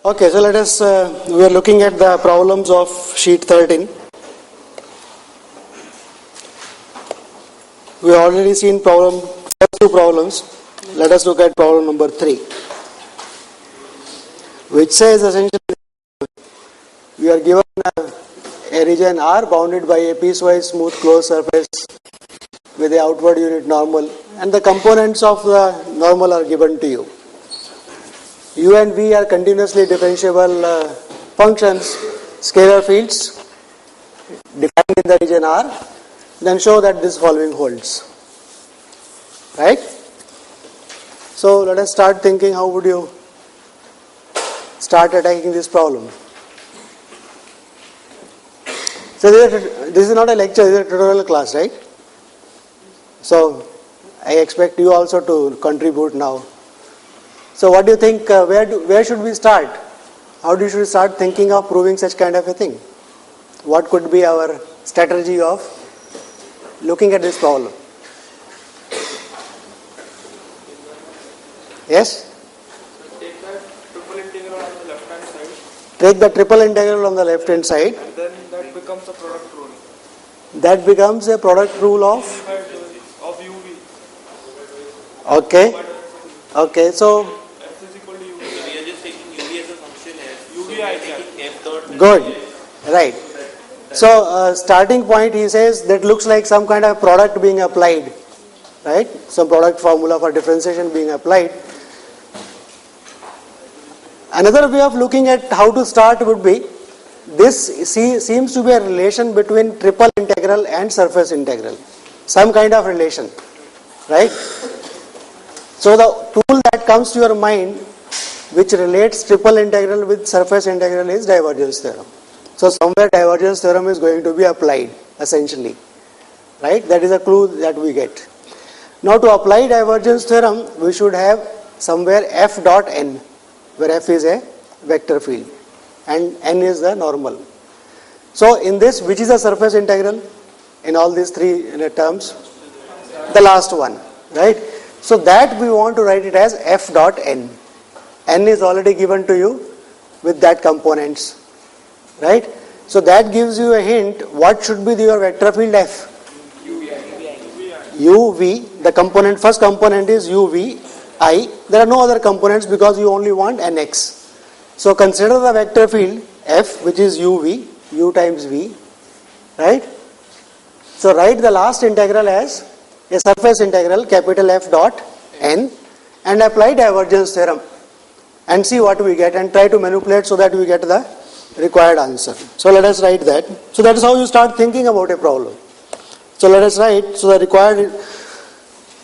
Okay, so let us, we are looking at the problems of sheet 13. We have already seen two problems. Let us look at problem number 3, which says essentially we are given a region R bounded by a piecewise smooth closed surface with a outward unit normal, and the components of the normal are given to you. U and V are continuously differentiable functions, scalar fields defined in the region R. Then show that this following holds. Right? So let us start thinking, how would you start attacking this problem? So this is not a lecture, this is a tutorial class, right? So I expect you also to contribute now. So what do you think, where should we start? How do you start thinking of proving such kind of a thing? What could be our strategy of looking at this problem? Yes? Take the triple integral on the left hand side. Take the triple integral on the left hand side. And then that becomes a product rule. That becomes a product rule of UV. Okay. Okay, so F is equal to UV. We are just taking UV as a function F. UV so I we are taking F dot. good. Right. So starting point, he says that looks like some kind of product being applied. Right? Some product formula for differentiation being applied. Another way of looking at how to start would be, this seems to be a relation between triple integral and surface integral. Some kind of relation. Right? So the tool that comes to your mind which relates triple integral with surface integral is divergence theorem. So somewhere divergence theorem is going to be applied essentially. Right? That is a clue that we get. Now to apply divergence theorem, we should have somewhere f dot n, where f is a vector field and n is the normal. So in this, which is the surface integral in all these three terms? The last one, right? So that we want to write it as f dot n. N is already given to you with that components, right? So that gives you a hint what should be your vector field f. UV, the component, first component is UV, I. There are no other components because you only want nx. So consider the vector field f, which is UV, U times V, right? So write the last integral as a surface integral, capital F dot n, and apply divergence theorem and see what we get and try to manipulate so that we get the required answer. So let us write that. So that is how you start thinking about a problem. So let us write, so the required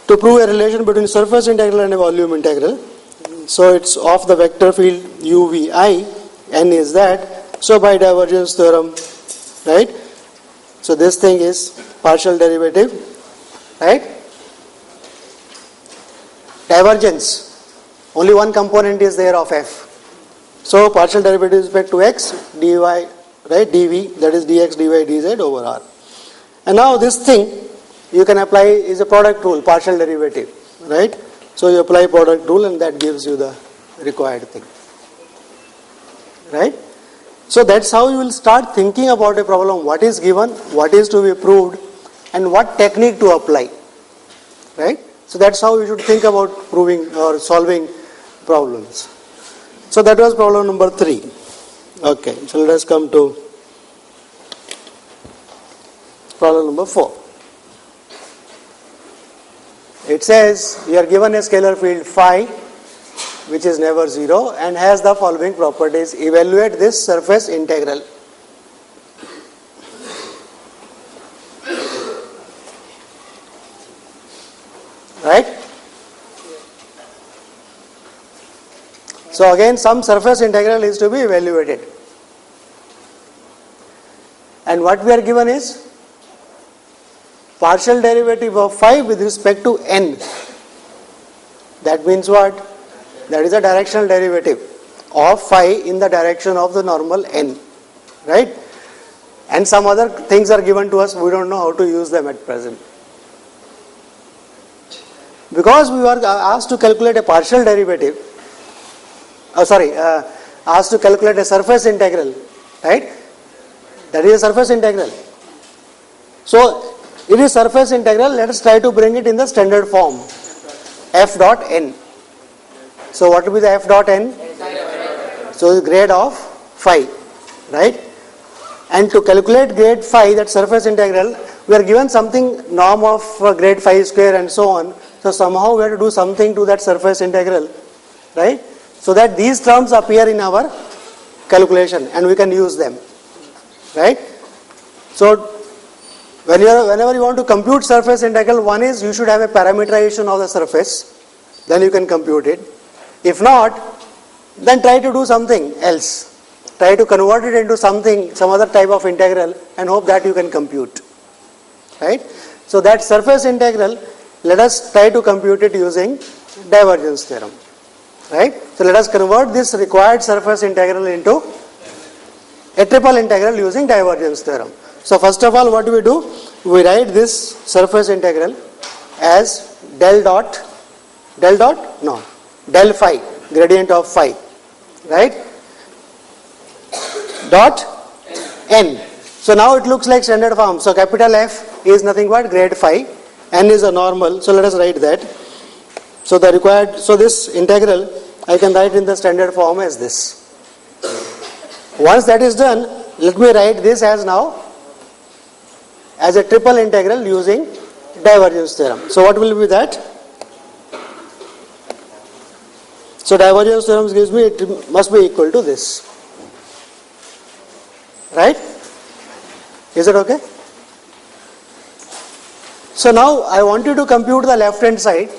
to prove a relation between surface integral and a volume integral. So it's of the vector field UVI, n is that. So by divergence theorem, right? So this thing is partial derivative, right? Divergence, only one component is there of f. So partial derivative with respect to x, dy, right, dv, that is dx, dy, dz over r. And now this thing you can apply is a product rule, partial derivative, right? So you apply product rule and that gives you the required thing, right? So that's how you will start thinking about a problem, what is given, what is to be proved, and what technique to apply, right? So that's how you should think about proving or solving problems. So that was problem number 3. Okay, so let us come to problem number 4. It says you are given a scalar field phi which is never 0 and has the following properties. Evaluate this surface integral. Right? So again some surface integral is to be evaluated. And what we are given is partial derivative of phi with respect to n. That means what? That is a directional derivative of phi in the direction of the normal n, right? And some other things are given to us, we don't know how to use them at present. Because we were asked to calculate a partial derivative, asked to calculate a surface integral, right? That is a surface integral. So it is surface integral. Let us try to bring it in the standard form, f dot n. So what will be the f dot n? So the grade of phi, right? And to calculate grade phi, that surface integral, we are given something norm of grade phi square and so on. So somehow we have to do something to that surface integral, right? So that these terms appear in our calculation and we can use them, right? So whenever you want to compute surface integral, one is you should have a parameterization of the surface, then you can compute it. If not, then try to do something else. Try to convert it into something, some other type of integral, and hope that you can compute, right? So that surface integral, let us try to compute it using divergence theorem, right? So let us convert this required surface integral into a triple integral using divergence theorem. So first of all, what do? We write this surface integral as del phi, gradient of phi, right? Dot n. So now it looks like standard form. So capital F is nothing but grade phi, n is a normal. So let us write that. So the required, so this integral I can write in the standard form as this. Once that is done, let me write this as now as a triple integral using divergence theorem. So what will be that? So divergence theorem gives me it must be equal to this. Right? Is it okay? So now I want you to compute the left hand side,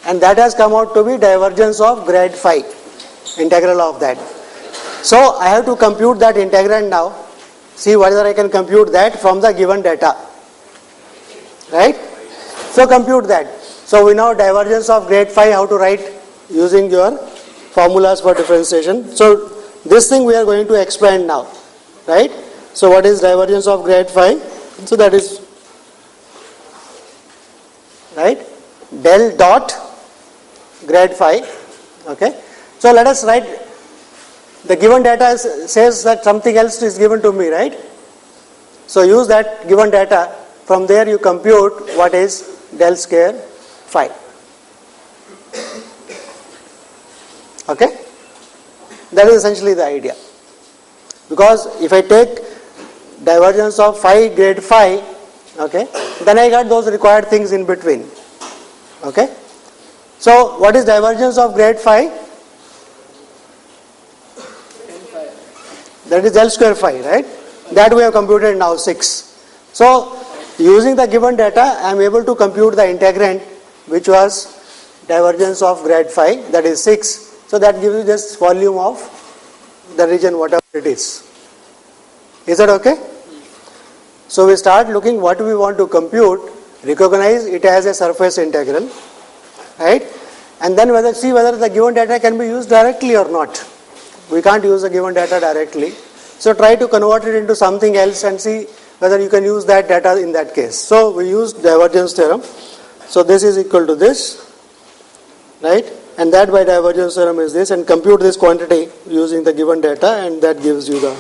and that has come out to be divergence of grade phi, integral of that. So I have to compute that integrand now. See whether I can compute that from the given data. Right? So compute that. So we know divergence of grade phi, how to write using your formulas for differentiation. So this thing we are going to expand now, right? So what is divergence of grade phi? So that is, right, del dot grade phi, okay? So let us write, the given data says that something else is given to me, right? So use that given data, from there you compute what is del square phi, okay? That is essentially the idea. Because if I take divergence of phi grade phi, okay, then I got those required things in between. Okay? So what is divergence of grade phi? That is del square phi, right? That we have computed now 6. So using the given data, I am able to compute the integrand, which was divergence of grade phi, that is 6. So that gives you just volume of the region, whatever it is. Is that okay? So we start looking what we want to compute, recognize it as a surface integral, right? And then see whether the given data can be used directly or not. We can't use the given data directly. So try to convert it into something else and see whether you can use that data in that case. So we use divergence theorem. So this is equal to this, right? And that by divergence theorem is this, and compute this quantity using the given data, and that gives you the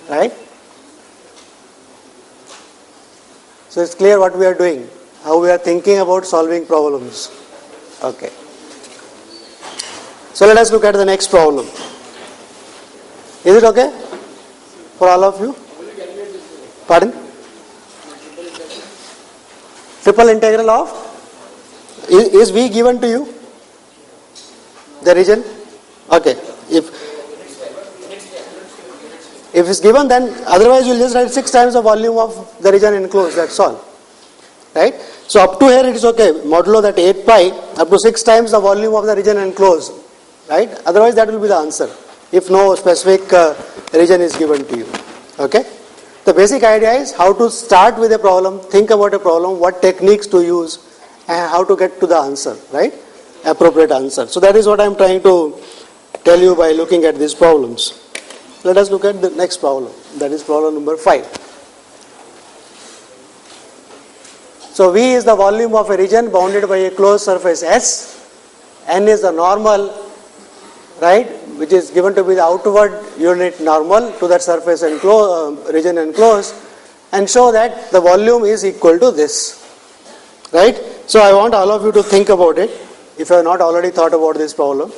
right. So it's clear what we are doing, how we are thinking about solving problems. Okay. So let us look at the next problem. Is it okay for all of you? Pardon? Triple integral of, is V given to you? The region? Okay. If it's given, then otherwise you will just write 6 times the volume of the region enclosed, that's all. Right? So up to here it is okay. Modulo that 8 pi, up to 6 times the volume of the region enclosed. Right? Otherwise that will be the answer, if no specific region is given to you. Okay? The basic idea is how to start with a problem, think about a problem, what techniques to use, and how to get to the answer, right? Appropriate answer. So that is what I am trying to tell you by looking at these problems. Let us look at the next problem. That is problem number 5. So V is the volume of a region bounded by a closed surface S. N is the normal, right, which is given to be the outward unit normal to that surface and region enclosed, and show that the volume is equal to this, right? So I want all of you to think about it if you have not already thought about this problem.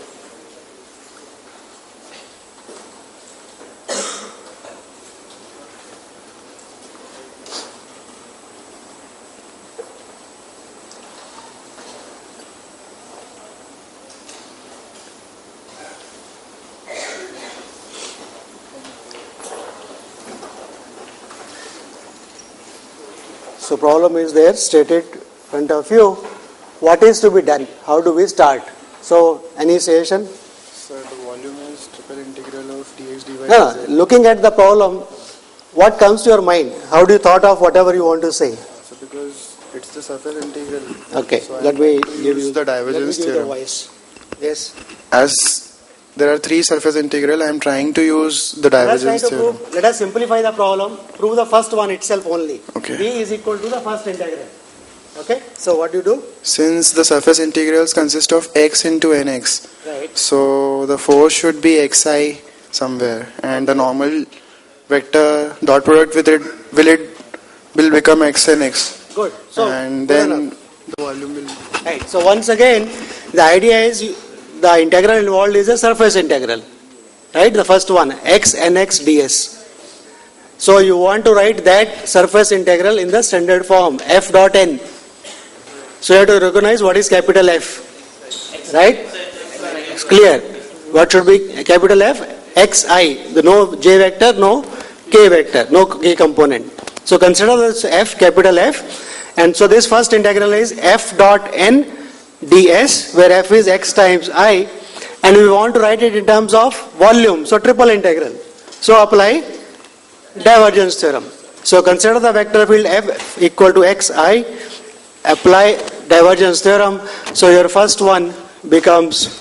So problem is there stated in front of you. What is to be done? How do we start? So any suggestion? Sir, the volume is triple integral of dx dy No, looking at the problem, what comes to your mind? How do you thought of whatever you want to say? So because it's the surface integral. Okay, So let I'm me going to give use you the divergence give you the theorem. voice. Yes. As there are three surface integral, I am trying to use the Let us try divergence to theorem. prove. Let us simplify the problem. Prove the first one itself only. Okay. V is equal to the first integral. Okay. So what do you do? Since the surface integrals consist of x into nx, Right. so the force should be xi somewhere, and the normal vector dot product with it will become x and x, Good. So and good then enough. the volume will. Right. So once again, the idea is the integral involved is a surface integral. Right. The first one, x nx ds. So you want to write that surface integral in the standard form, f dot n. So you have to recognize what is capital F. Right? It's clear. What should be capital F? Xi. The no j vector, no k vector, no k component. So consider this f, capital F. And so this first integral is f dot n ds, where f is x times I. And we want to write it in terms of volume. So triple integral. So apply divergence theorem. So consider the vector field f equal to xi. Apply divergence theorem. So your first one becomes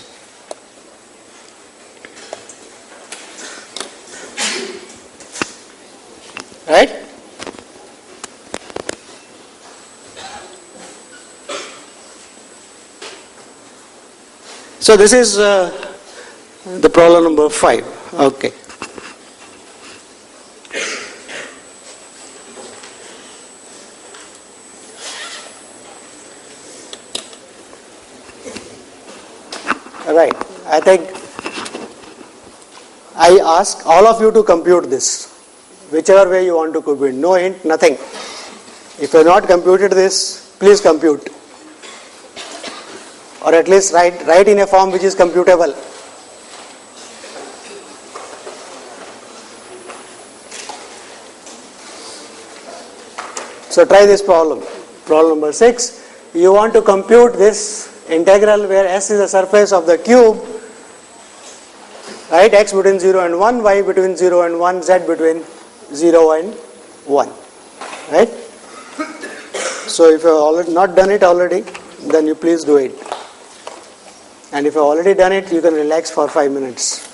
right. So this is the problem number 5. Okay. Right. I think I ask all of you to compute this, whichever way you want to compute. No hint, nothing. If you have not computed this, please compute. Or at least write in a form which is computable. So try this problem. Problem number 6. You want to compute this integral where S is the surface of the cube, right? X between 0 and 1, Y between 0 and 1, Z between 0 and 1, right? So if you have already not done it already, then you please do it. And if you have already done it, you can relax for 5 minutes.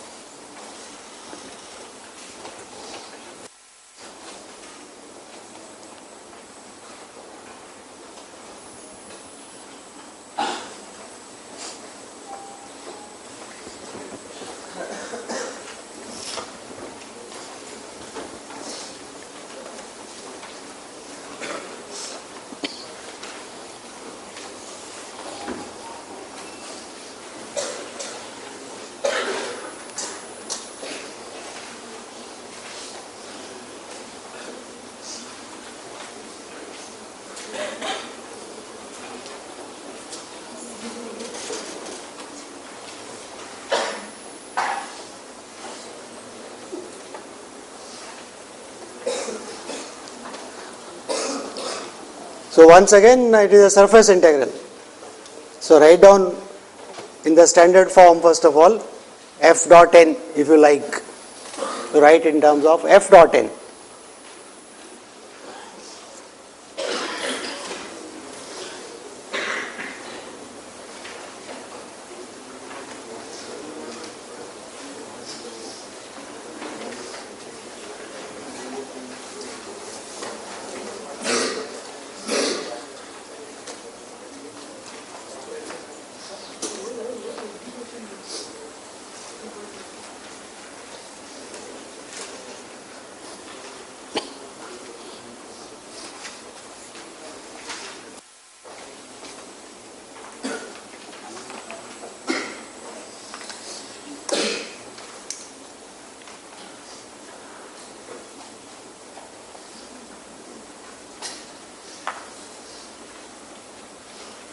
So once again, it is a surface integral. So write down in the standard form first of all, f dot n if you like. So write in terms of f dot n.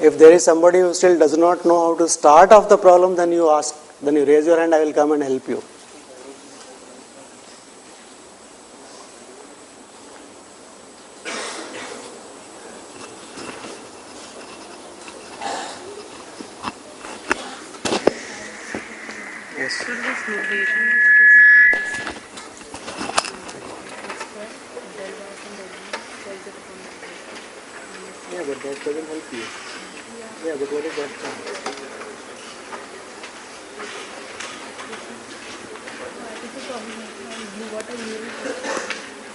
if there is somebody who still does not know how to start off the problem, then you ask, then you raise your hand, I will come and help you. Yes. Yeah, but that doesn't help you. Yeah, but what is that from?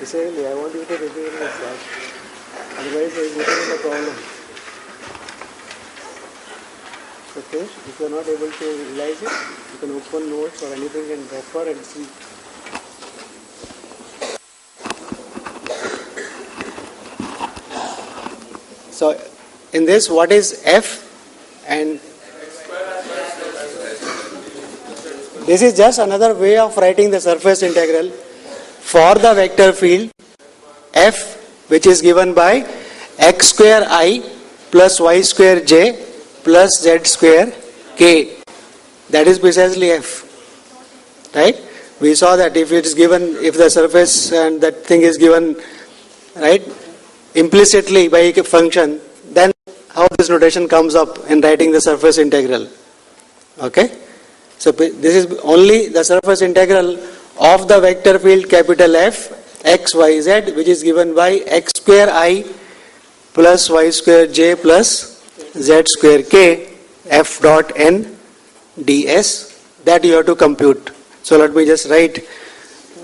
Essentially, I want you to recognize that. Otherwise, I am getting in the problem. Okay, if you are not able to realize it, you can open notes or anything and refer and see. So, in this, what is f? And this is just another way of writing the surface integral for the vector field f, which is given by x square I plus y square j plus z square k. That is precisely f. Right? We saw that if it is given, if the surface and that thing is given, right, implicitly by a function, then how this notation comes up in writing the surface integral. Okay? So this is only the surface integral of the vector field capital F x y z, which is given by x square I plus y square j plus z square k f dot n ds, that you have to compute. So let me just write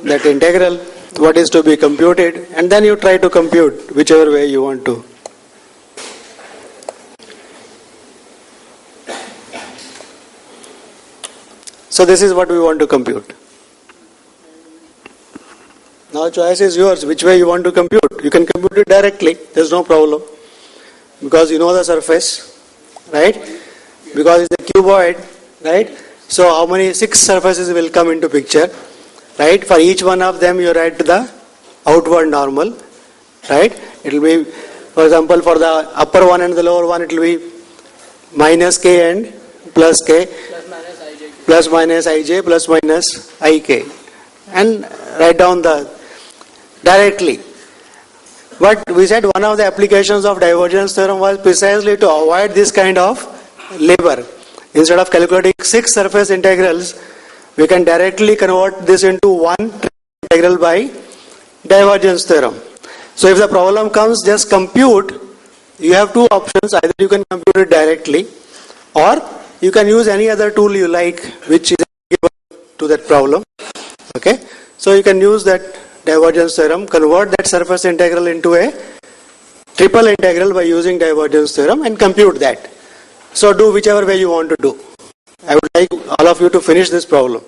that integral, what is to be computed, and then you try to compute whichever way you want to. So this is what we want to compute. Now choice is yours, which way you want to compute. You can compute it directly, there is no problem, because you know the surface, right? Because it's a cuboid, right? So how many 6 surfaces will come into picture, right? For each one of them you write the outward normal, right? It will be, for example, for the upper one and the lower one, it will be minus k and plus k, plus minus ij plus minus ik, and write down the directly. But we said one of the applications of divergence theorem was precisely to avoid this kind of labor. Instead of calculating 6 surface integrals, we can directly convert this into one integral by divergence theorem. So if the problem comes, just compute. You have 2 options: either you can compute it directly, or you can use any other tool you like, which is given to that problem. Okay, so you can use that divergence theorem, convert that surface integral into a triple integral by using divergence theorem, and compute that. So do whichever way you want to do. I would like all of you to finish this problem.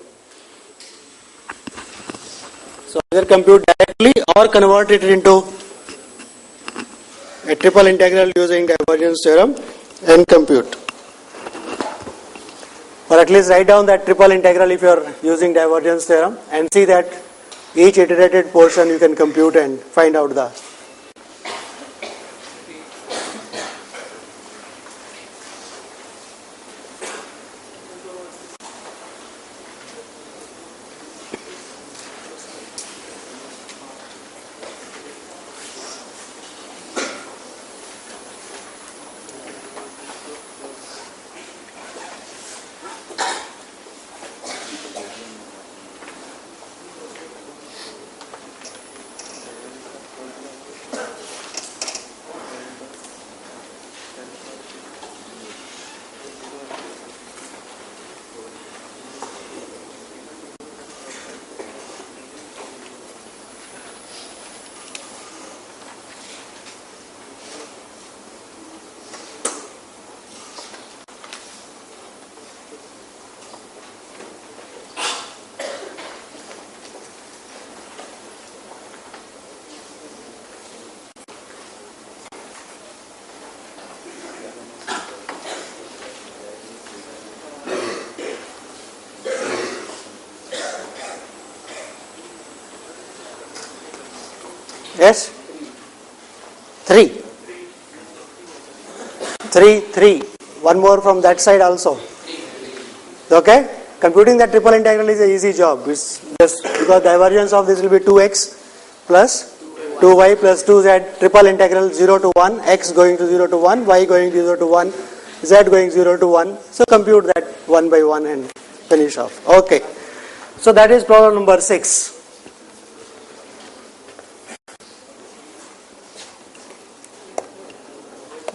So either compute directly or convert it into a triple integral using divergence theorem and compute. Or at least write down that triple integral if you are using divergence theorem, and see that each iterated portion you can compute and find out the. Yes? 3. 3. One more from that side also. Okay? Computing the triple integral is an easy job. It's just because divergence of this will be 2x plus 2y plus 2z, triple integral 0 to 1, x going to 0 to 1, y going to 0 to 1, z going 0 to 1. So compute that one by one and finish off. Okay. So that is problem number 6.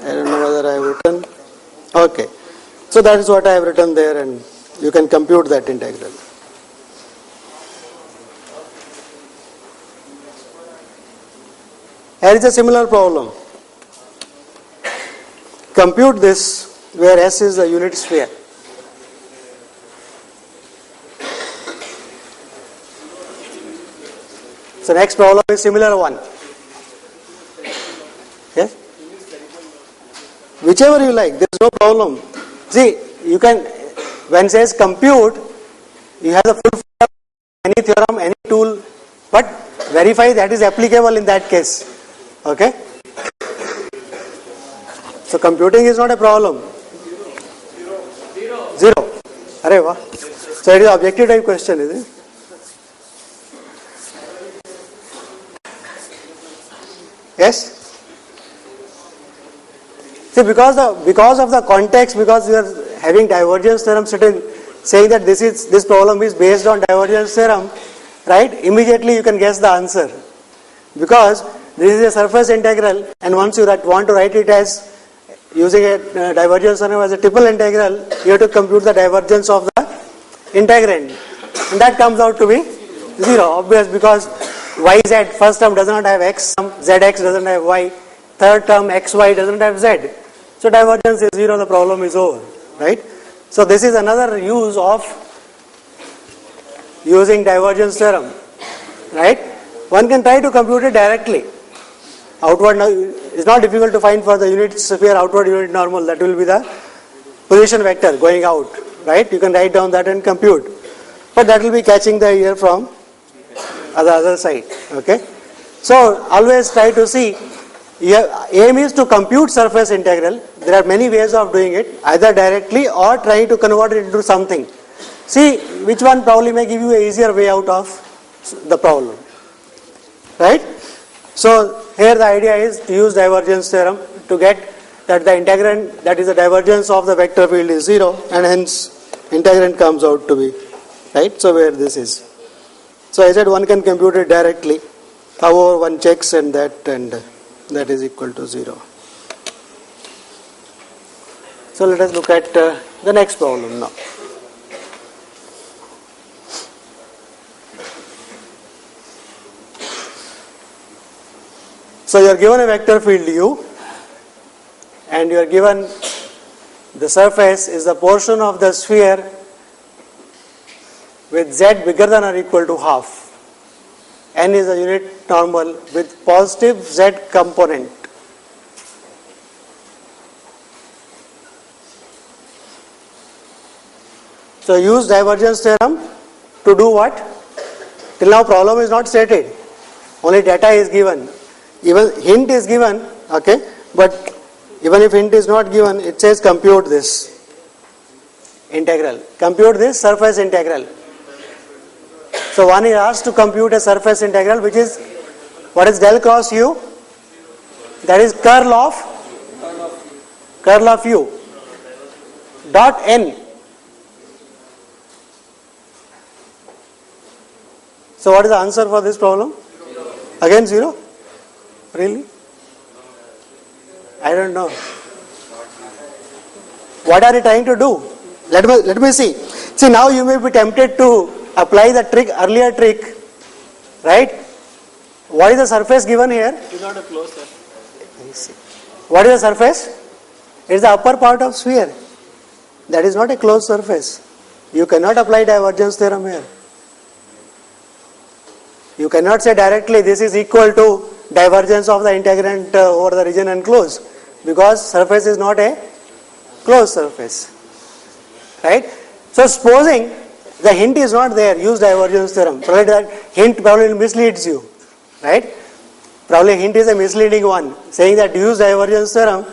I don't know whether I have written. Okay. So that is what I have written there, and you can compute that integral. Here is a similar problem. Compute this where S is the unit sphere. So next problem is similar one. Yes? Whichever you like, there is no problem. See, you can, when it says compute, you have the full form of any theorem, any tool, but verify that is applicable in that case. Okay? So computing is not a problem. Zero. Arey wah. So it is objective type question, is it? Yes? See, because of the context, because we are having divergence theorem sitting, saying that this problem is based on divergence theorem, right? Immediately you can guess the answer. Because this is a surface integral, and once you want to write it as using a divergence theorem as a triple integral, you have to compute the divergence of the integrand, and that comes out to be 0. Obvious, because yz, first term does not have x, zx doesn't have y, third term xy doesn't have z. So divergence is 0, the problem is over, right? So this is another use of using divergence theorem, right? One can try to compute it directly. Outward, it's not difficult to find for the unit sphere outward unit normal, that will be the position vector going out, right? You can write down that and compute. But that will be catching the ear from the other side, okay? So always try to see, aim is to compute surface integral. There are many ways of doing it, either directly or trying to convert it into something. See which one probably may give you an easier way out of the problem, right? So here the idea is to use divergence theorem to get that the integrand, that is the divergence of the vector field, is 0, and hence integrand comes out to be, right? So where this is. So I said one can compute it directly, however one checks and that is equal to 0. So let us look at the next problem now. So you are given a vector field U, and you are given the surface is the portion of the sphere with z bigger than or equal to half. N is a unit normal with positive z component. So use divergence theorem to do what? Till now problem is not stated, only data is given. Even hint is given, okay, but even if hint is not given, it says compute this integral, compute this surface integral. So one is asked to compute a surface integral, which is, what is del cross u? That is curl of u dot n. So what is the answer for this problem? Again 0? Really? I don't know. What are you trying to do? Let me see. See, now you may be tempted to apply the earlier trick, right? What is the surface given here? It is not a closed surface. What is the surface? It is the upper part of sphere. That is not a closed surface. You cannot apply divergence theorem here. You cannot say directly this is equal to divergence of the integrand over the region enclosed, because surface is not a closed surface, right? So supposing the hint is not there, use divergence theorem. Probably that hint probably misleads you, right? Probably hint is a misleading one, saying that use divergence theorem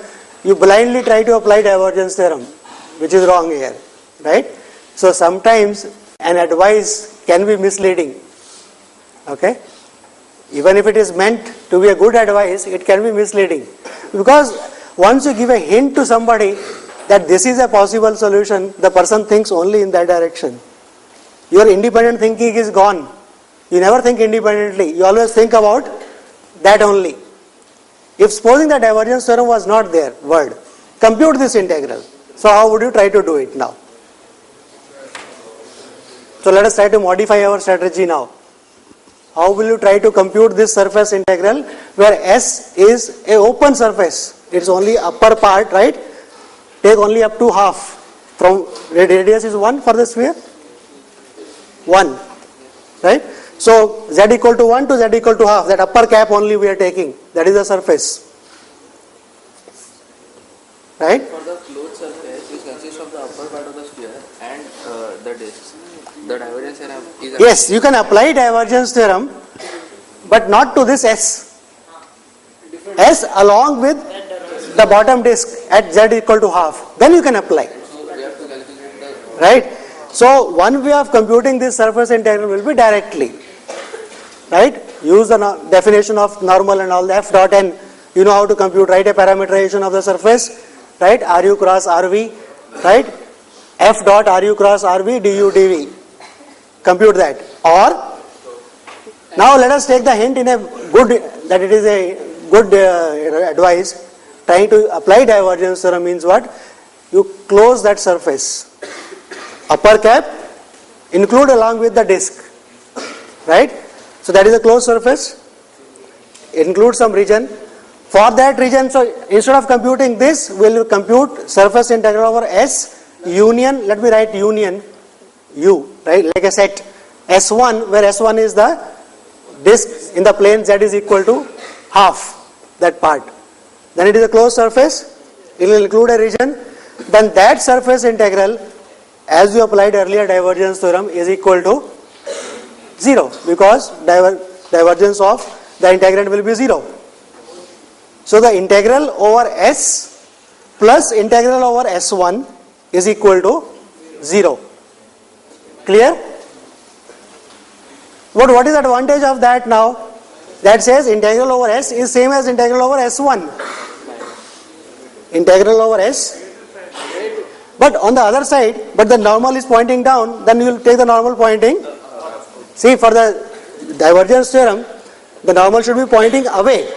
you blindly try to apply divergence theorem, which is wrong here, right? So sometimes an advice can be misleading, okay? Even if it is meant to be a good advice, it can be misleading. Because once you give a hint to somebody that this is a possible solution, the person thinks only in that direction. Your independent thinking is gone. You never think independently. You always think about that only. If supposing the divergence theorem was not there, word, compute this integral. So how would you try to do it now? So let us try to modify our strategy now. How will you try to compute this surface integral where S is a open surface? It's only upper part, right? Take only up to half. From radius is 1 for the sphere? 1. Right? So Z equal to 1 to Z equal to half. That upper cap only we are taking. That is the surface. Right? For the closed surface, which consists of the upper part of the sphere and the disk, the divergence theorem is... Yes, you can apply divergence theorem, but not to this S. S along with the bottom disk at Z equal to half. Then you can apply. So we have to calculate the... Right? So one way of computing this surface integral will be directly. Right? Use the definition of normal and all the F dot n. You know how to compute, right? A parameterization of the surface. Right? RU cross RV. Right? F dot RU cross RV du dv. Compute that. Or, now let us take the hint in a good, that it is a good advice. Trying to apply divergence theorem means what? You close that surface. Upper cap, include along with the disk. Right? So that is a closed surface. Include some region. For that region, so instead of computing this, we will compute surface integral over S union, let me write union, U, right, like a set. S1, where S1 is the disk in the plane Z is equal to half, that part. Then it is a closed surface, it will include a region. Then that surface integral, as you applied earlier divergence theorem, is equal to 0, because divergence of the integrand will be 0. So the integral over S plus integral over S1 is equal to 0. Clear? But what is the advantage of that now? That says integral over S is same as integral over S1. Integral over S. But on the other side, but the normal is pointing down, then you will take the normal pointing. See, for the divergence theorem, the normal should be pointing away.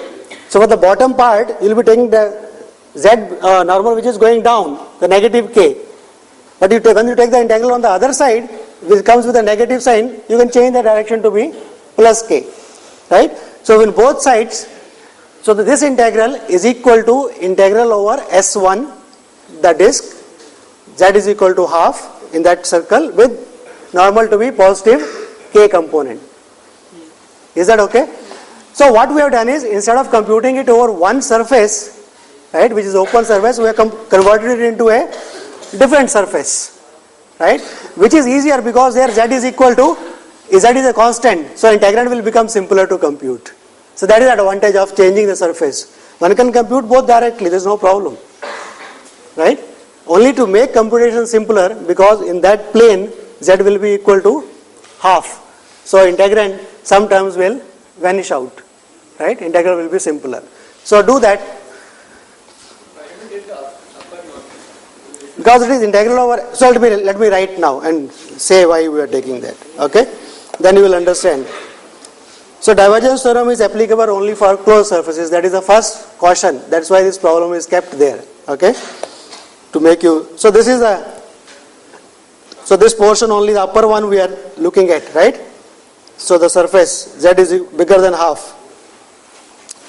So for the bottom part, you will be taking the Z normal which is going down, the negative K. But when you take the integral on the other side, which comes with a negative sign, you can change the direction to be plus K. Right? So in both sides, so this integral is equal to integral over S1, the disk, Z is equal to half in that circle with normal to be positive K component. Is that okay? So what we have done is, instead of computing it over one surface, right, which is open surface, we have converted it into a different surface, right, which is easier because there Z is equal to, Z is a constant, so integrand will become simpler to compute. So that is the advantage of changing the surface. One can compute both directly, there is no problem, right? Only to make computation simpler, because in that plane Z will be equal to half. So integrand, some terms will vanish out, right? Integral will be simpler. So do that. Because it is integral over, so let me write now and say why we are taking that, okay? Then you will understand. So divergence theorem is applicable only for closed surfaces. That is the first caution. That's why this problem is kept there, okay? To make you, so this is so this portion only, the upper one we are looking at, right? So the surface Z is bigger than half.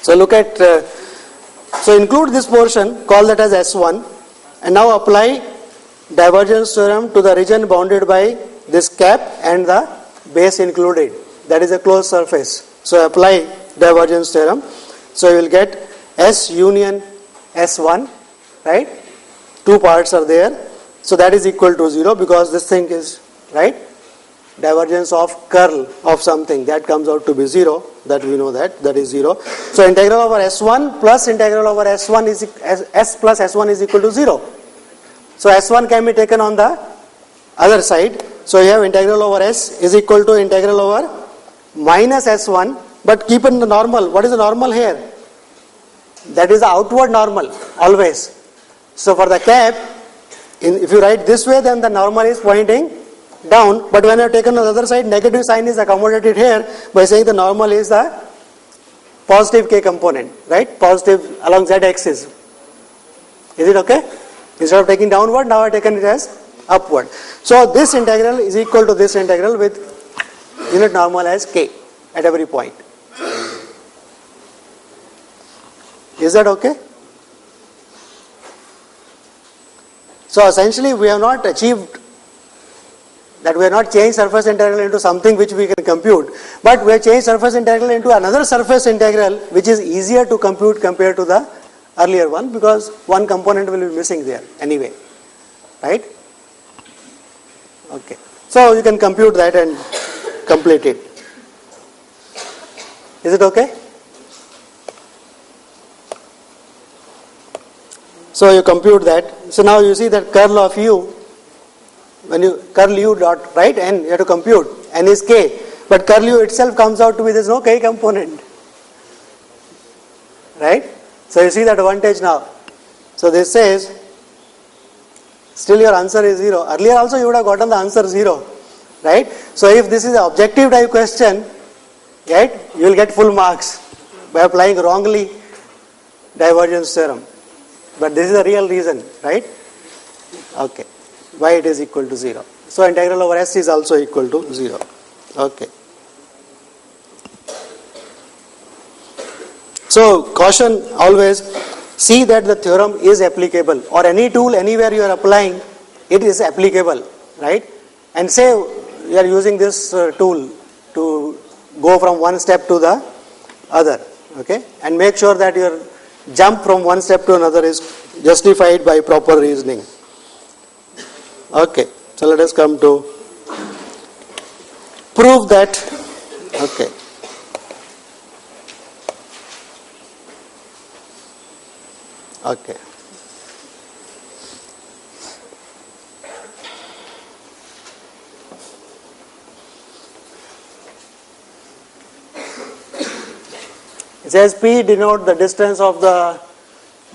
So look at, so include this portion, call that as S1, and now apply divergence theorem to the region bounded by this cap and the base included. That is a closed surface. So apply divergence theorem. So you will get S union S1, right? Two parts are there. So that is equal to 0 because this thing is, right, divergence of curl of something, that comes out to be 0, that we know that is 0. So integral over S1 plus integral over S1 is S plus S1 is equal to 0. So S1 can be taken on the other side. So you have integral over S is equal to integral over minus S1, but keep in the normal. What is the normal here? That is the outward normal, always. So for the cap, if you write this way, then the normal is pointing down, but when you have taken on the other side, negative sign is accommodated here by saying the normal is the positive k component, right? Positive along z axis. Is it okay? Instead of taking downward, now I have taken it as upward. So this integral is equal to this integral with unit normal as k at every point. Is that okay? So essentially we have not achieved that, we have not changed surface integral into something which we can compute, but we have changed surface integral into another surface integral which is easier to compute compared to the earlier one, because one component will be missing there anyway, right? Okay, so you can compute that and complete it. Is it okay? So you compute that. So now you see that curl of u, when you curl u dot, right, n, you have to compute, n is k, but curl u itself comes out to be, there is no k component, right? So you see the advantage now. So this says, still your answer is 0. Earlier also you would have gotten the answer 0, right? So if this is an objective type question, right, you will get full marks by applying wrongly divergence theorem. But this is the real reason, right? Okay. Why it is equal to 0. So integral over S is also equal to 0. Okay. So caution, always see that the theorem is applicable, or any tool anywhere you are applying, it is applicable, right? And say you are using this tool to go from one step to the other, okay? And make sure that your jump from one step to another is justified by proper reasoning. Okay, so let us come to prove that. Okay. Okay. It says P denote the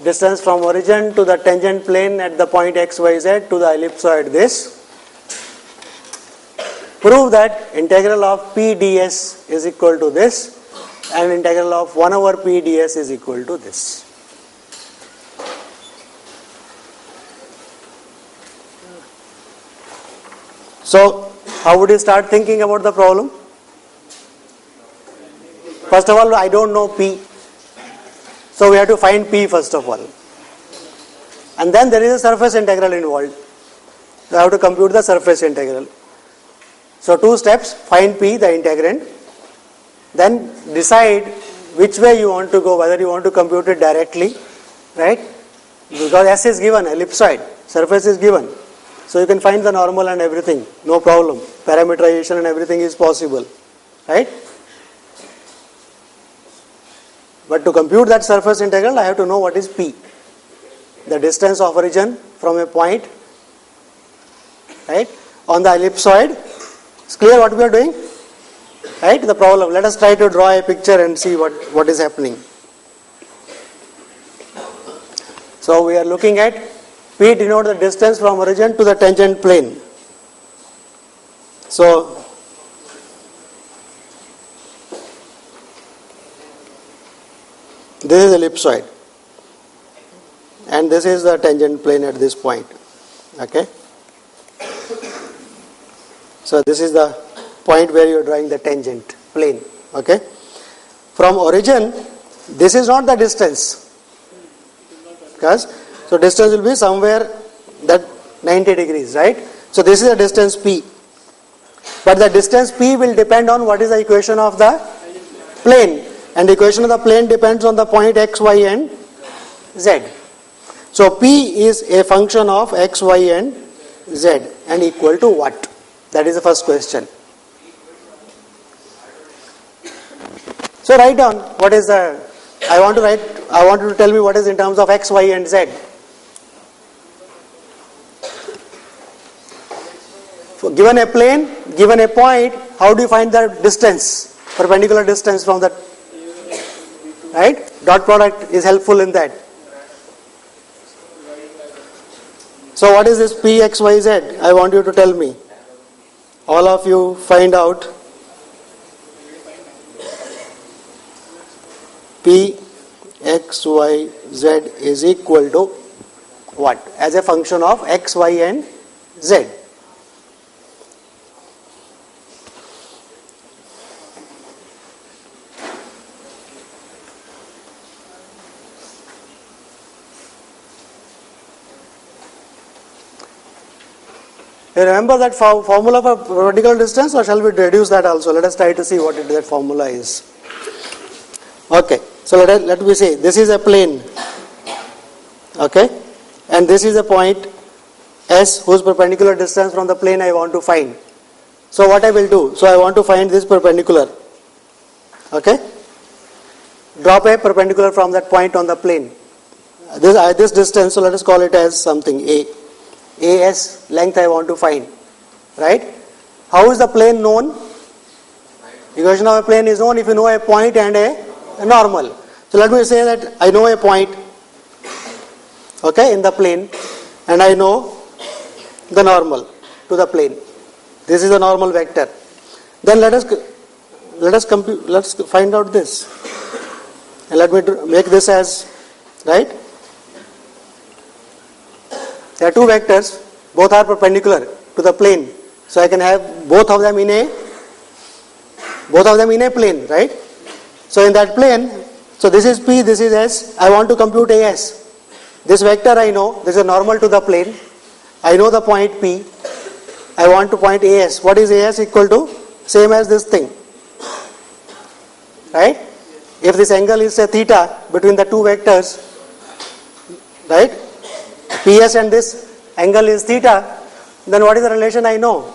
distance from origin to the tangent plane at the point xyz to the ellipsoid this. Prove that integral of P ds is equal to this and integral of 1 over P ds is equal to this. So how would you start thinking about the problem? First of all, I don't know P. So we have to find P first of all. And then there is a surface integral involved. So I have to compute the surface integral. So two steps, find P, the integrand. Then decide which way you want to go, whether you want to compute it directly, right? Because S is given, ellipsoid, surface is given. So you can find the normal and everything, no problem. Parameterization and everything is possible, right? But to compute that surface integral, I have to know what is P. The distance of origin from a point, right, on the ellipsoid. It's clear what we are doing? Right, the problem. Let us try to draw a picture and see what is happening. So we are looking at P denote the distance from origin to the tangent plane. So this is ellipsoid and this is the tangent plane at this point. Okay. So this is the point where you are drawing the tangent plane. Okay. From origin, this is not the distance, because so distance will be somewhere that 90 degrees, right? So this is the distance P. But the distance P will depend on what is the equation of the plane. And the equation of the plane depends on the point x, y and z. So P is a function of x, y and z and equal to what? That is the first question. So write down what is the, I want you to tell me what is in terms of x, y and z. So given a plane, given a point, how do you find the distance, perpendicular distance from that, right? Dot product is helpful in that. So what is this P, X, Y, Z? I want you to tell me. All of you find out. P, X, Y, Z is equal to what? As a function of X, Y and Z. You remember that formula for vertical distance, or shall we reduce that also? Let us try to see what that formula is. Okay, so let me say this is a plane, okay, and this is a point S whose perpendicular distance from the plane I want to find. So what I will do, so I want to find this perpendicular, okay, drop a perpendicular from that point on the plane. This distance, so let us call it as something A. AS length I want to find, right? How is the plane known? Equation of a plane is known if you know a point and a normal. So let me say that I know a point, okay, in the plane, and I know the normal to the plane. This is the normal vector. Then let us compute. Let's find out this, and let me make this as, right? There are two vectors, both are perpendicular to the plane. So I can have both of them in a plane, right? So in that plane, so this is P, this is S. I want to compute AS. This vector I know, this is normal to the plane. I know the point P. I want to point AS. What is AS equal to? Same as this thing, right? If this angle is a theta between the two vectors, right? PS and this angle is theta, then what is the relation I know?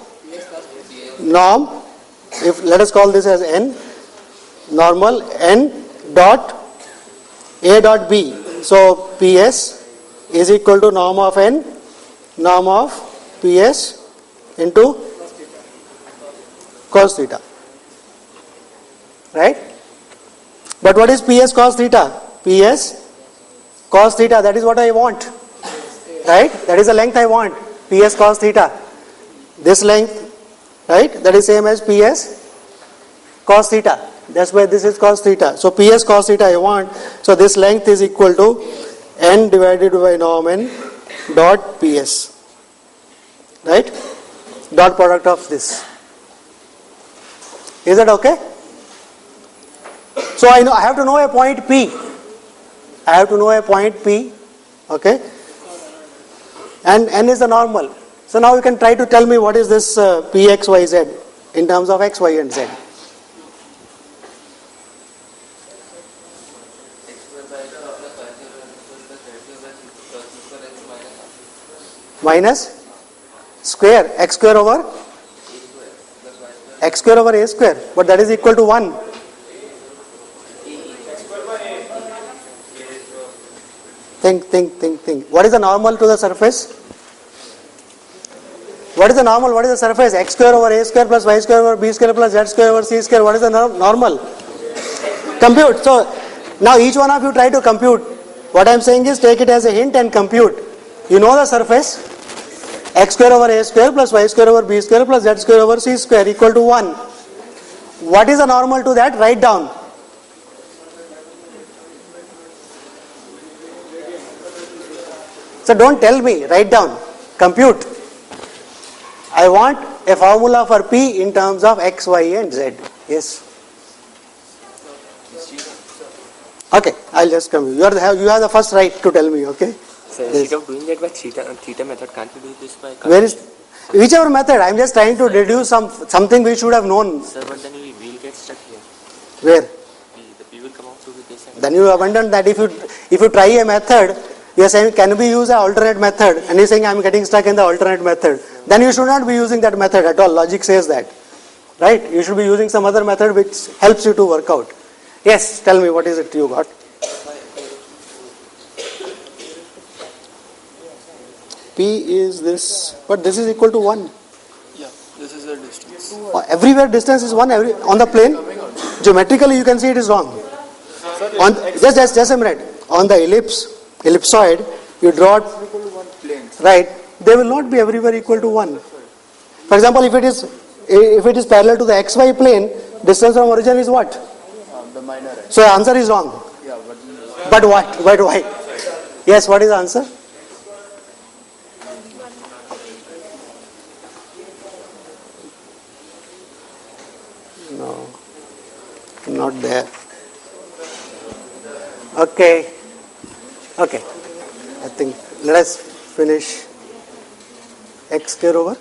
Norm, if let us call this as N, normal N dot A dot B. So PS is equal to norm of N, norm of PS into cos theta, right? But what is PS cos theta? PS cos theta, that is what I want. Right? That is the length I want. PS cos theta. This length, right? That is same as PS cos theta. That's why this is cos theta. So PS cos theta I want. So this length is equal to N divided by norm N dot PS. Right? Dot product of this. Is that okay? So I have to know a point P. I have to know a point P. Okay? And N is the normal. So now you can try to tell me what is this P, X, Y, Z in terms of X, Y and Z. Minus square, X square over X square over A square. But that is equal to 1. Think. What is the normal to the surface? What is the normal? What is the surface? X square over A square plus Y square over B square plus Z square over C square. What is the normal? Compute. So now each one of you try to compute. What I am saying is take it as a hint and compute. You know the surface. X square over A square plus Y square over B square plus Z square over C square equal to 1. What is the normal to that? Write down. So don't tell me, write down, compute. I want a formula for P in terms of X, Y and Z. Yes. Okay, I'll just come. You have the first right to tell me, okay? So instead of doing that by theta method, can't we do this by Where is, whichever method, I'm just trying to deduce something we should have known. Sir, but then we will get stuck here. Where? The P will come out through with this. Then you abandon that. If you try a method, you are saying can we use an alternate method, and you're saying I'm getting stuck in the alternate method, then you should not be using that method at all. Logic says that, right? You should be using some other method which helps you to work out. Yes, tell me what is it you got? P is this, but this is equal to 1. Yeah, this is the distance. Everywhere distance is 1 on the plane. Geometrically you can see it is wrong. On, just a minute. On the ellipsoid, you draw, right, they will not be everywhere equal to 1. For example, if it is parallel to the xy plane, distance from origin is what? The minor end. So the answer is wrong. Yeah, But what? But why? Yes, what is the answer? No, not there. Okay. Okay. I think let us finish x square over.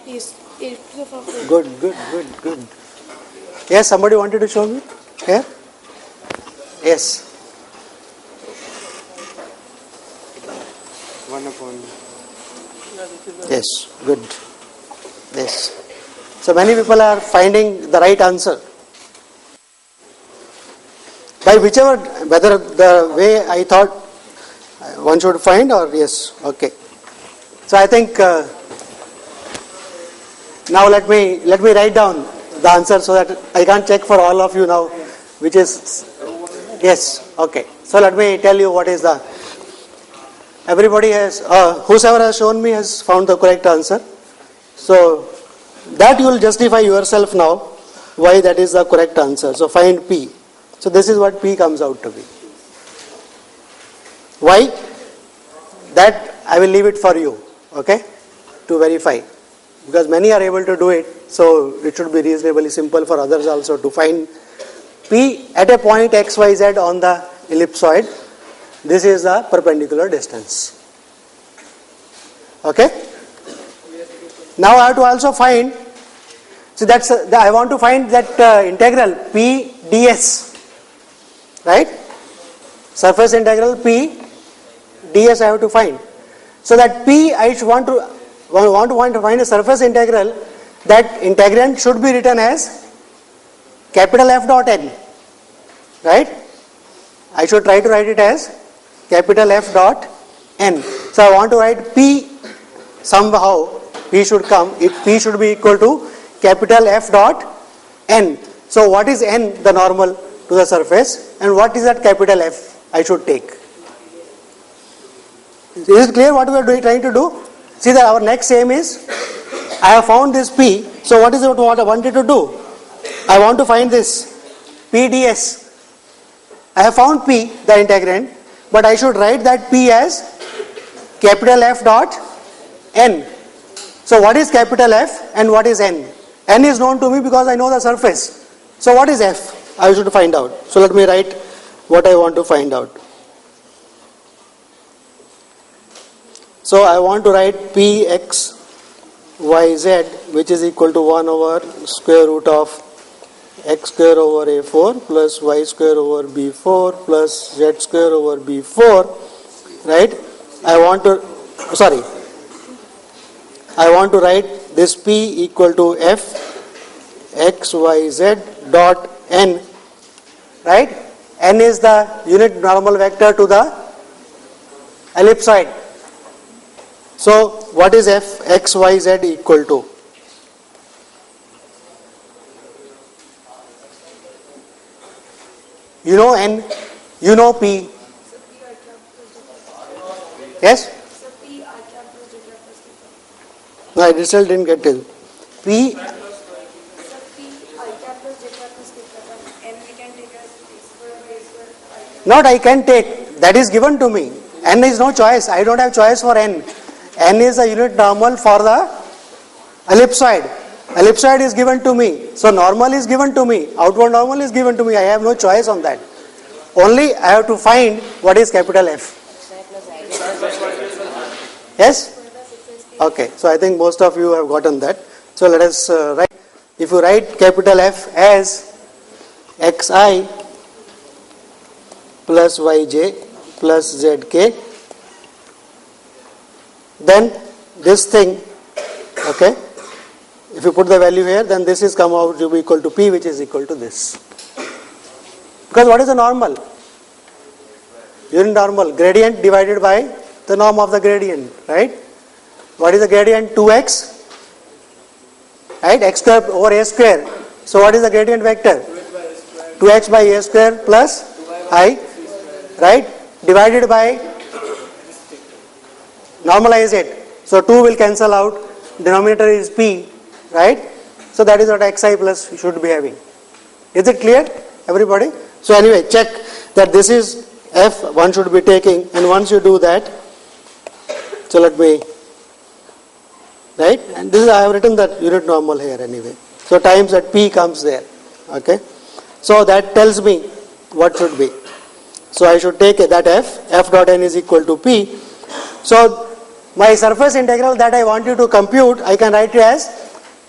Yes, 8 to the power 4. Good. Yes, somebody wanted to show me? Here? Yes. 1 upon. Yes, good. Yes. So many people are finding the right answer. By whichever, whether the way I thought one should find or yes, okay. So I think now let me write down the answer so that I can't check for all of you now, which is yes, okay. So let me tell you what is the. Everybody has, whosoever has shown me has found the correct answer. So that you will justify yourself now why that is the correct answer. So find P. So this is what P comes out to be. Why? That I will leave it for you, okay, to verify. Because many are able to do it, so it should be reasonably simple for others also to find P at a point x, y, z on the ellipsoid. This is the perpendicular distance. Okay? Now I have to also find, so that's, I want to find that integral P ds, right? Surface integral P ds I have to find. So that P I should want to find a surface integral, that integrand should be written as capital F dot n, right? I should try to write it as capital F dot n. So I want to write P somehow, P should come, P should be equal to capital F dot n. So what is n, the normal to the surface, and what is that capital F I should take? Is it clear what we are trying to do? See that our next aim is, I have found this P, so what is it what I wanted to do? I want to find this P ds. I have found P, the integrand, but I should write that P as capital F dot n. So what is capital F and what is n? N is known to me because I know the surface. So what is F? I should find out. So let me write what I want to find out. So I want to write P x y z, which is equal to 1 over square root of x square over a4 plus y square over b4 plus z square over b4, right? I want to write this P equal to f x y z dot n, right? N is the unit normal vector to the ellipsoid. So what is f x y z equal to? You know n, you know P. Yes? No, I still didn't get it. P. Not I can take, that is given to me. N is no choice, I don't have choice for n. N is the unit normal for the ellipsoid. Ellipsoid is given to me. So normal is given to me. Outward normal is given to me. I have no choice on that. Only I have to find what is capital F. Yes? Okay. So I think most of you have gotten that. So let us write. If you write capital F as xi plus yj plus zk, then this thing, okay, if you put the value here, then this is come out to be equal to P, which is equal to this. Because what is the normal? Unit normal, gradient divided by the norm of the gradient, right? What is the gradient? 2x, right? X square over a square. So what is the gradient vector? 2x by a square plus I, right? Divided by, normalize it. So 2 will cancel out, denominator is p, right? So that is what xi plus should be having. Is it clear, everybody? So anyway, check that this is f, one should be taking, and once you do that, so let me, right? And this is, I have written that unit normal here anyway. So times that p comes there, okay? So that tells me what should be. So I should take that f dot n is equal to p. So my surface integral that I want you to compute, I can write it as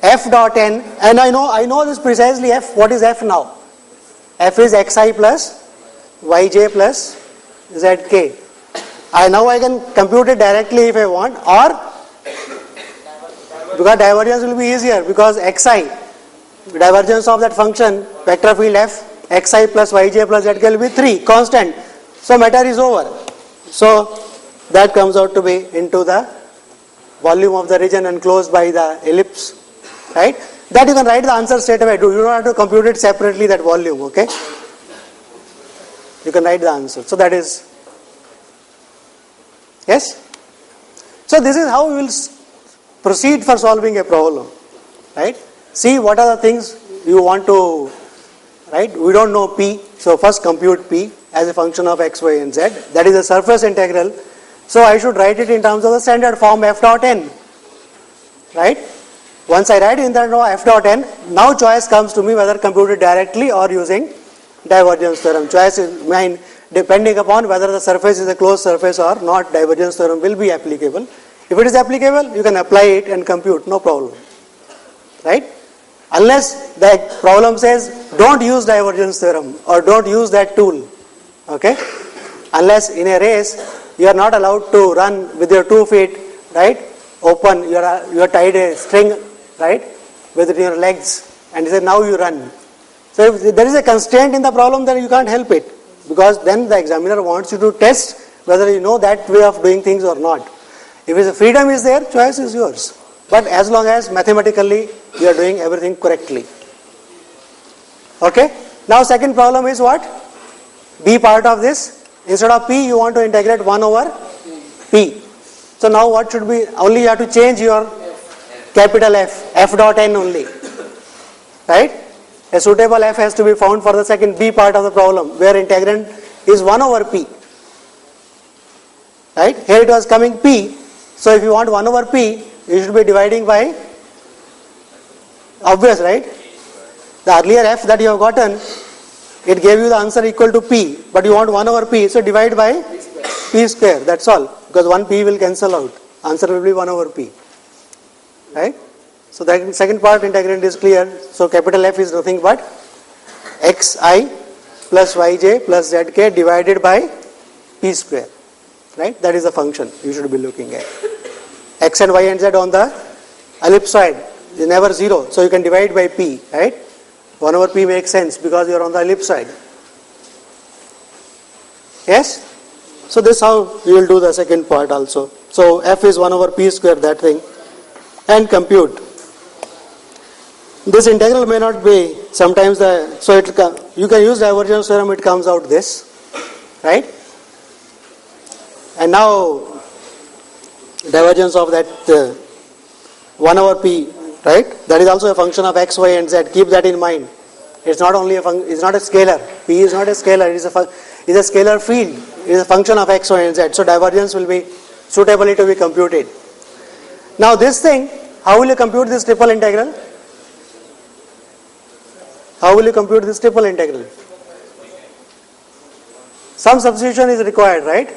f dot n, and I know this precisely f. What is f now? F is xi plus yj plus zk. Now I can compute it directly if I want, or because divergence will be easier, because xi, divergence of that function, vector field f, xi plus yj plus zk will be 3, constant. So matter is over. So that comes out to be into the volume of the region enclosed by the ellipse, right? That you can write the answer straight away. You don't have to compute it separately, that volume, okay? You can write the answer. So that is, yes? So this is how we will proceed for solving a problem, right? See what are the things you want to, right? We don't know p, so first compute p as a function of x, y and z. That is a surface integral. So I should write it in terms of the standard form f dot n, right? Once I write in that f dot n, now choice comes to me whether compute it directly or using divergence theorem. Choice is mine depending upon whether the surface is a closed surface or not. Divergence theorem will be applicable. If it is applicable, you can apply it and compute, no problem, right? Unless the problem says don't use divergence theorem or don't use that tool, okay? Unless in a race you are not allowed to run with your 2 feet, right, open, you are tied a string, right, with your legs, and you say now you run. So if there is a constraint in the problem, then you can't help it, because then the examiner wants you to test whether you know that way of doing things or not. If the freedom is there, choice is yours. But as long as mathematically you are doing everything correctly. Okay? Now second problem is what? B part of this. Instead of p, you want to integrate 1 over p. So now what should be? Only you have to change your capital F, f dot n only. Right? A suitable f has to be found for the second b part of the problem, where integrand is 1 over p. Right? Here it was coming p. So if you want 1 over p, you should be dividing by, obvious, right? The earlier f that you have gotten, it gave you the answer equal to p, but you want 1 over p, so divide by p square, that's all, because 1 p will cancel out, answer will be 1 over p, right? So the second part integrand is clear. So capital F is nothing but xi plus yj plus zk divided by p square, right? That is the function you should be looking at. X and y and z on the ellipsoid is never 0, so you can divide by p, right? 1 over p makes sense because you are on the ellipsoid. Yes? So this is how we will do the second part also. So f is 1 over p square, that thing, and compute. This integral may not be, sometimes you can use divergence theorem, it comes out this, right? And now divergence of that 1 over p, right? That is also a function of x, y and z. Keep that in mind. It's not only it's not a scalar. P is not a scalar. It is a scalar field. It is a function of x, y and z. So divergence will be suitably to be computed. Now this thing, how will you compute this triple integral? How will you compute this triple integral? Some substitution is required, right?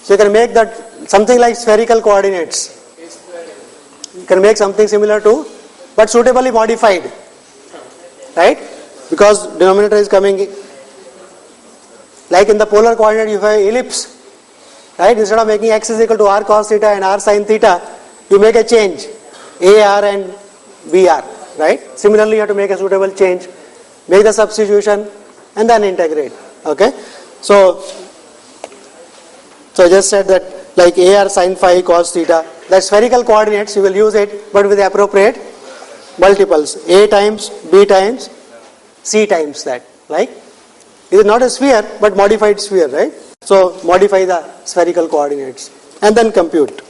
So you can make that something like spherical coordinates. You can make something similar to, but suitably modified, right? Because denominator is coming, like in the polar coordinate you have ellipse, right? Instead of making x is equal to r cos theta and r sin theta, you make a change, ar and br, right? Similarly you have to make a suitable change, make the substitution, and then integrate. Okay, so I just said that like a are sine phi cos theta, the spherical coordinates you will use it, but with the appropriate multiples, a times b times c times that. Like it is not a sphere but modified sphere, right? So modify the spherical coordinates and then compute.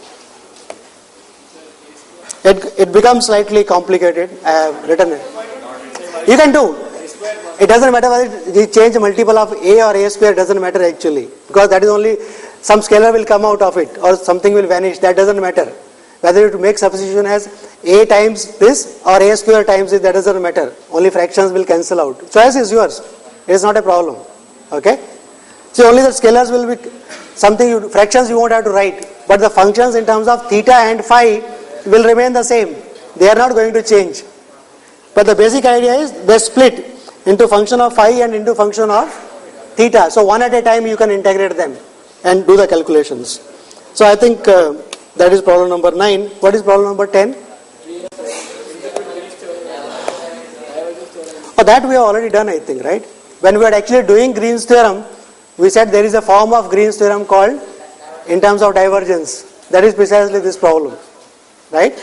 It becomes slightly complicated. I have written it. You can do. It doesn't matter whether you change a multiple of a or a square, doesn't matter actually, because that is only some scalar will come out of it or something will vanish. That doesn't matter. Whether you make substitution as a times this or a square times this, that doesn't matter. Only fractions will cancel out. Choice is yours. It is not a problem. Okay. So only the scalars will be something, fractions you won't have to write, but the functions in terms of theta and phi will remain the same. They are not going to change. But the basic idea is they split into function of phi and into function of theta. So one at a time you can integrate them and do the calculations. So I think that is problem number 9. What is problem number 10? Oh, that we have already done, I think, right? When we are actually doing Green's theorem, we said there is a form of Green's theorem called in terms of divergence. That is precisely this problem, right?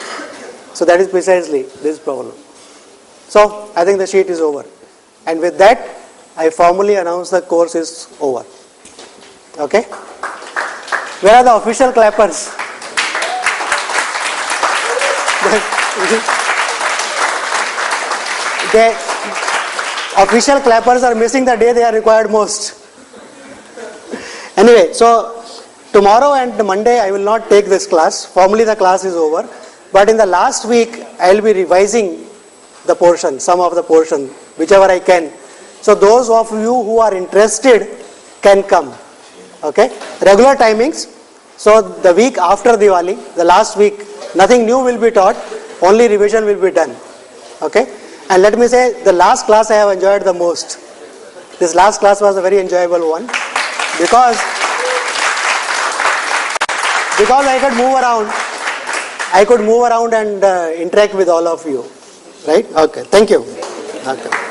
So that is precisely this problem. So I think the sheet is over. And with that, I formally announce the course is over. Okay? Where are the official clappers? The official clappers are missing the day they are required most. Anyway, so tomorrow and Monday I will not take this class. Formally the class is over. But in the last week I will be revising the portion, some of the portion, whichever I can. So those of you who are interested can come. Okay? Regular timings. So the week after Diwali, the last week, nothing new will be taught, only revision will be done. Okay? And let me say, the last class I have enjoyed the most. This last class was a very enjoyable one because I could move around. I could move around and interact with all of you. Right? Okay. Thank you. Okay.